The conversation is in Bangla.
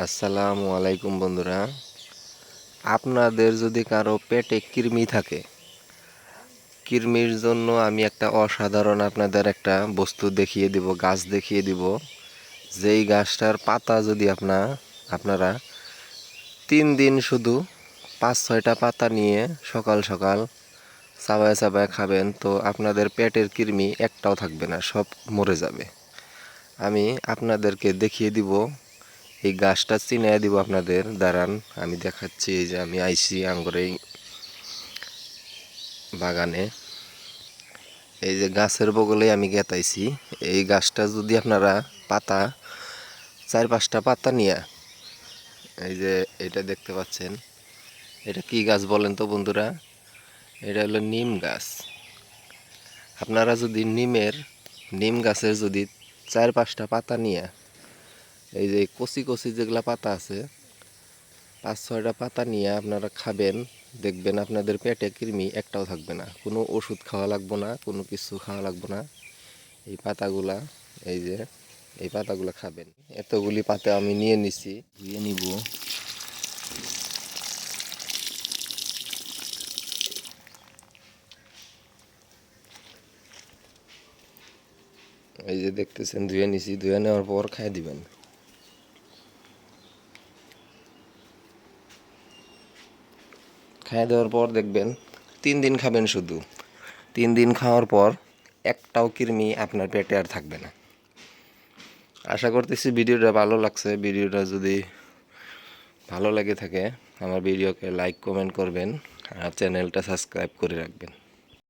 আসসালামু আলাইকুম বন্ধুরা। আপনাদের যদি কারো পেটে কৃমি থাকে, কৃমির জন্য আমি একটা অসাধারণ আপনাদের একটা বস্তু দেখিয়ে দিব, গাছ দেখিয়ে দিব। যেই গাছটার পাতা যদি আপনারা 3 দিন শুধু 5-6টা পাতা নিয়ে সকাল সকাল চাবায় চাবায় খাবেন, তো আপনাদের পেটের কৃমি একটাও থাকবে না, সব মরে যাবে। আমি আপনাদেরকে দেখিয়ে দিব, এই গাছটা চিনিয়ে দিব আপনাদের। দাঁড়ান, আমি দেখাচ্ছি। এই যে আমি আইছি আঙ্গুর এই বাগানে, এই যে গাছের বগলে আমি গেতাইছি। এই গাছটা যদি আপনারা পাতা 4-5টা পাতা নিয়ে, এই যে এটা দেখতে পাচ্ছেন, এটা কি গাছ বলেন তো বন্ধুরা? এটা হলো নিম গাছ। আপনারা যদি নিম গাছের যদি 4-5টা পাতা নিয়ে, এই যে কচি কচি যেগুলা পাতা আছে, 5-6টা পাতা নিয়ে আপনারা খাবেন, দেখবেন আপনাদের পেটে কৃমি একটাও থাকবে না। কোনো ওষুধ খাওয়া লাগবে না, কোনো কিছু খাওয়া লাগবে না। এই পাতাগুলা, এই যে এই পাতাগুলা খাবেন। এতগুলি পাতা আমি নিয়ে নিছি, ধুয়ে নিব। এই যে দেখতেছেন, ধুয়ে নিছি। ধুয়ে নেওয়ার পর খাই দিবেন। খাইয়ে দেওয়ার পর দেখবেন 3 দিন খাবেন শুধু। 3 দিন খাওয়ার পর একটাও কৃমি আপনার পেটে আর থাকবে না। আশা করতেছি ভিডিওটা ভালো লাগছে। ভিডিওটা যদি ভালো লেগে থাকে, আমার ভিডিওকে লাইক কমেন্ট করবেন আর চ্যানেলটা সাবস্ক্রাইব করে রাখবেন।